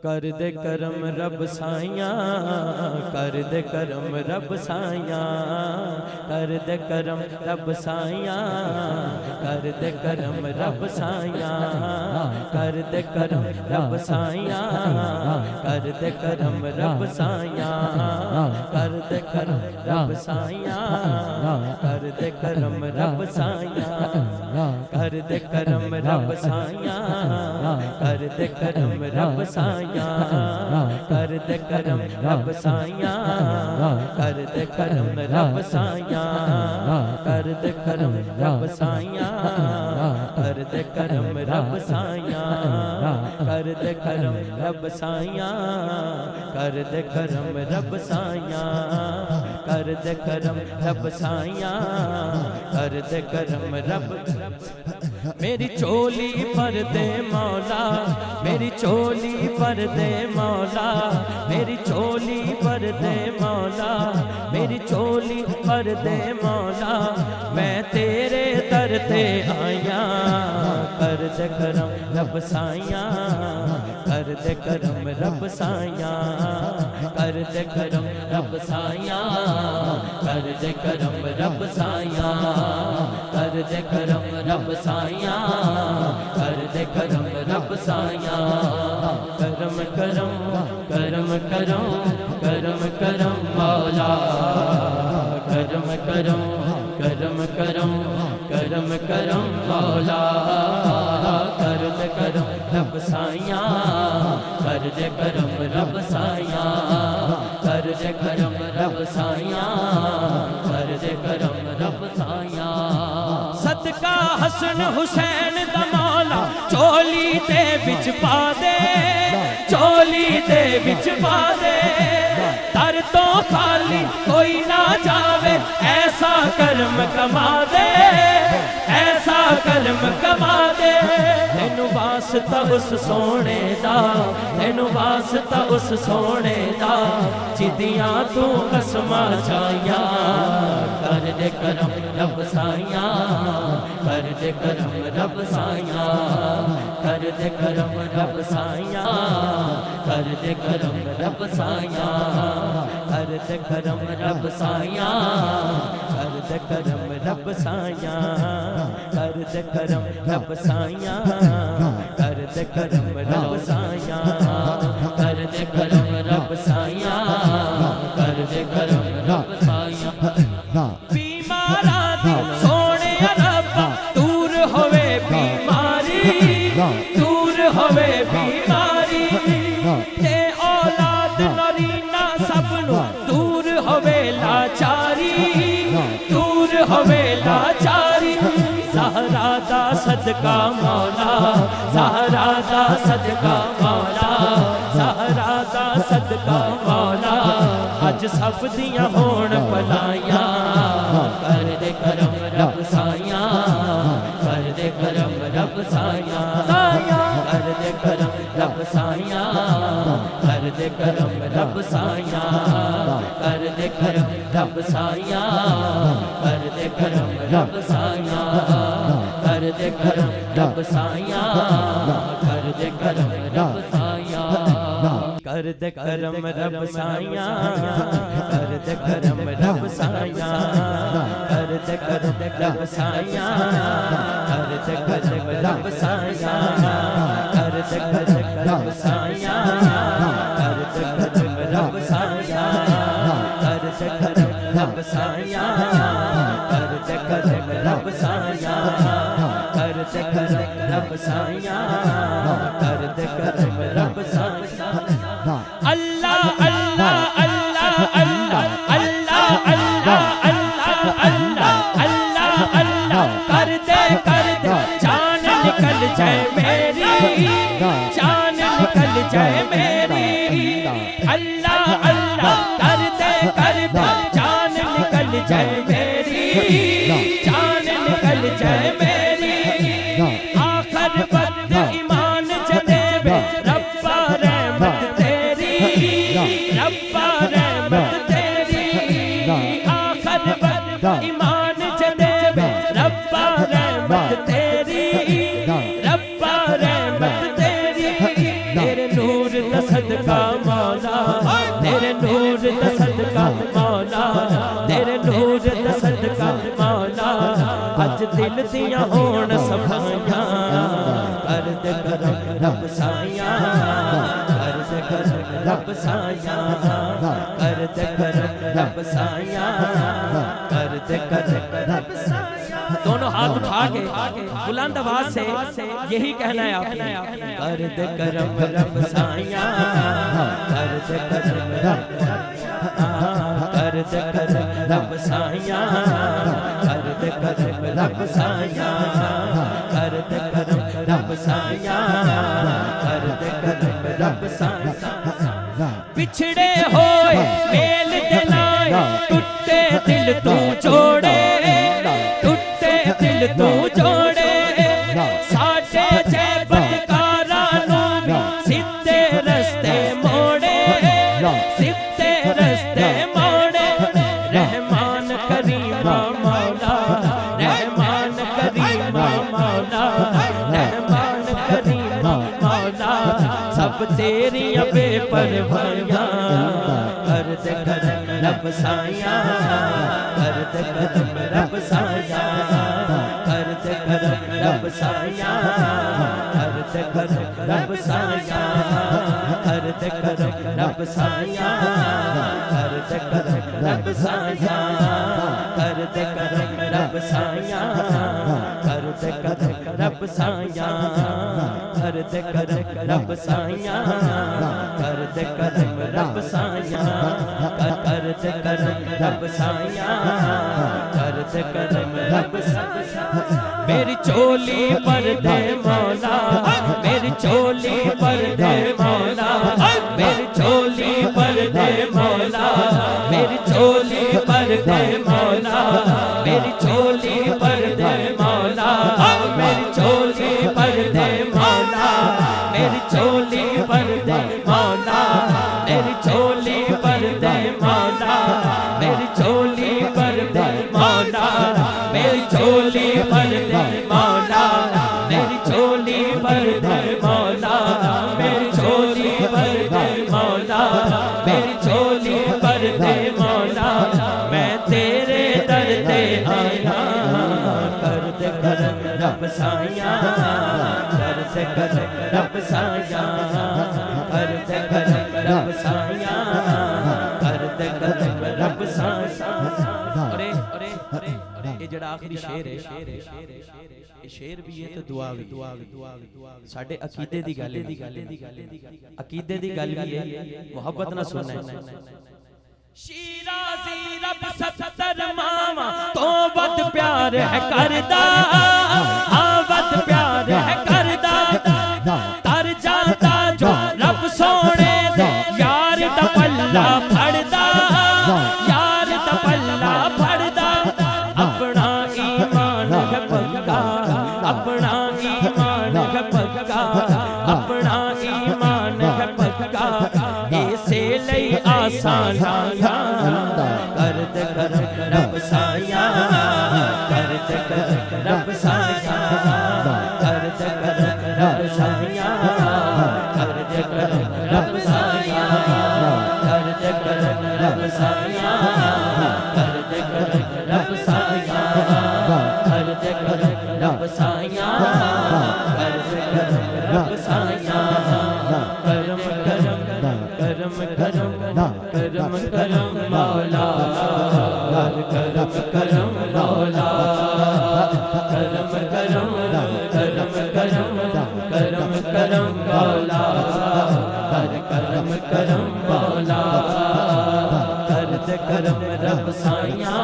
कर दे करम रब साइया, कर दे करम रब साइया, कर दे करम रब साइया, कर दे करम रब साइया, कर दे करम रब साइया, कर दे करम रब साइया, कर दे करम रब साइया, कर दे करम रब साइया, कर दे करम रब साइया, कर दे करम रब साइया, कर दे करम रब साइया, कर दे करम रब साइया, कर दे करम रब साइया, कर दे करम रब साइया, कर दे करम रब साइया, कर दे करम रब साइया, कर दे करम रब साइया, कर दे करम रब। मेरी चोली पर दे मौला, मेरी चोली पर दे मौला, मेरी चोली पर दे मौला, मेरी चोली पर दे मौला, मैं तेरे दर ते आया, कर दे करम रब साइया, कर दे करम रब साइया, कर दे करम रब साइया, कर दे करम रब साइया, कर दे करम रब साइया, कर दे करम रब साइया, करम करम करम करम करम करम मौला, करम करम करम करम करम करम मौला, कर दे करम रब साइया, कर दे करम रब साइया, कर दे करम रब साइया, कर दे करम रब साइया। सदका हसन हुसैन दा मौला चोली दे विच पा दे, चोली दे विच पा दे, दर तो खाली कोई ना जावे, ऐसा कर्म कमा दे, ऐसा कर्म कमा दे। तेनू वास्ता उस सोने दा, तेनू वास्ता उस सोने दा, जिदियां तू कसमा जाया, कर दे करम रब साइया, कर दे करम रब साइया, कर दे करम रब साइया, कर दे करम रब साइया, कर दे करम रब साइया, कर दे करम रब साइया, कर दे करम रब साइया, कर दे करम रब साइया, कर दे करम रब साइया, कर दे करम रब साइया। बीमारा दी सोने रब्बा दूर होवे बीमारी, दूर होवे बीमारी, ते औलाद नरीना सबनू दूर होवे लाचारी, दूर होवे लाचारी। ज़हरा दा सदका मौला, ज़हरा दा सदका मौला, ज़हरा दा सदका मौला, अज सब दियां होण भलाइयां, कर दे करम रब साइया, कर दे करम रब साइया, कर दे करम रब साइया, कर दे करम रब साइया, कर दे करम रब साइया, कर दे करम रब साइया, कर दे करम रब साइया, कर दे करम रब साइया, कर दे करम रब साइया, कर दे करम रब साइया, कर दे करम रब साइया, कर दे करम रब साइया, कर दे करम रब साइया, कर दे करम रब साइया, कर दे करम रब साइया, कर दे करम रब साइया, कर दे करम रब साइया, कर दे करम रब साइया। अल्लाह अल्लाह अल्लाह अल्लाह अल्लाह अल्लाह अल्लाह अल्लाह अल्लाह कर दे जान निकल जाए मेरी, जान निकल जाए मेरी, अल्लाह अल्लाह कर दे जान निकल जाए मेरी, जान निकल जाए मेरी। आखिर वक्त ईमान जदे रब्बा रहमत तेरी, रब्बा रहमत तेरी। आखिर वक्त ईमान जदे रब्बा रहमत तेरी, रब्बा साइया कर दे करम रब साइया कर दे करम रब साइया कर दे करम रब साइया। दोनों हाथ उठा के बुलंद आवाज से यही कहना है आपने, कर दे करम रब साइया कर दे करम रब कर दे करम रब साइया कर दे करम रब साइया कर दे करम रब साइया कर दे करम रब साइया। बिछड़े होए मेल दिलाए टूटे दिल तू जोड़े टूटे दिल तू जोड़े साडे जे बदकारां नूं सीधे रस्ते मोड़े सीधे रस्ते मोड़े। रहमान करीमा मौला रहमान करीमा मौला रहमान करीमा मौला सब तेरियां बेपरवाहियां कर दे करम रब साइया कर दे करम रब साइया कर दे करम रब साइया कर दे करम रब साइया कर दे करम रब साइया कर दे करम रब साइया कर दे करम रब साइया कर दे करम रब साइया कर दे करम रब साइया कर दे करम रब साइया कर दे करम रब साइया कर दे करम रब साइया। मेरी चोली पर दे मौला मेरी चोली पर दे मौला मेरी चोली पर दे मौला मेरी चोली पर दे मौला मेरी चोली पर दे मौला मेरी चोली पर दे मौला मेरी चोली पर दे मौला मेरी चोली पर दे मौला मेरी चोली पर दे मौला मेरी चोली पर दे मौला मेरी चोली पर दे मौला मेरी चोली पर दे मौला मेरी चोली पर दे मौला। मैं तेरे दर ते आया कर दे करम रब साइया कर दे करम रब साइया कर दे करम रब साइया कर दे करम रब साइया। अरे अरे अरे ये जड़ा आखिरी शेर है ये शेर भी है तो दुआ भी साडे अकीदे दी गल अकीदे दी गल भी है मोहब्बत ना सुनना है। शिराज़ी रब 70 मामा तो वद प्यार है करदा हाँ वद प्यार है करदा तर जाता जो रब सोने दे यार दा पल्ला फड़दा यार दा पल्ला फड़दा अपना ईमान है पक्का अपना ईमान है पक्का अपना ईमान है पक्का ऐसे लई आसान कर दे करम रब साइया कर दे करम रब साइया कर दे करम रब साइया कर दे करम रब साइया कर दे करम रब साइया कर दे करम रब साइया कर दे करम रब साइया कर दे करम रब साइया करम करम करम करम करम करम मौला करम करम मौला करम करम करम करम करम करम मौला करम करम मौला कर दे करम रब साइया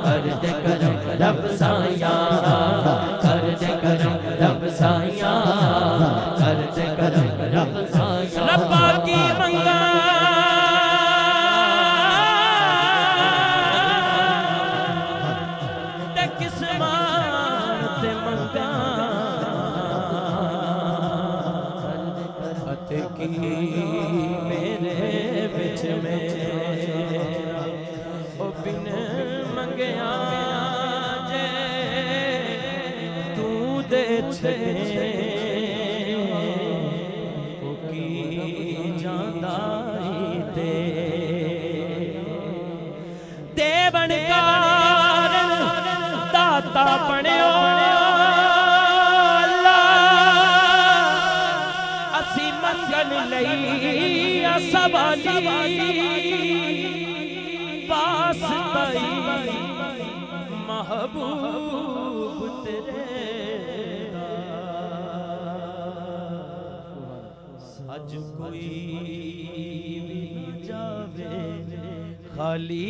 कर दे करम रब साइया कर दे करम रब साइया कर दे करम रब साइया। रब्बा की मंगा मेरे बिच में ओ बिन मंगया जे तू दे छे ओ की जांदा ते देवन कारण दाता बणियो लई सवाली पास ताई महबूब तेरे अज कोई भी न जावे खाली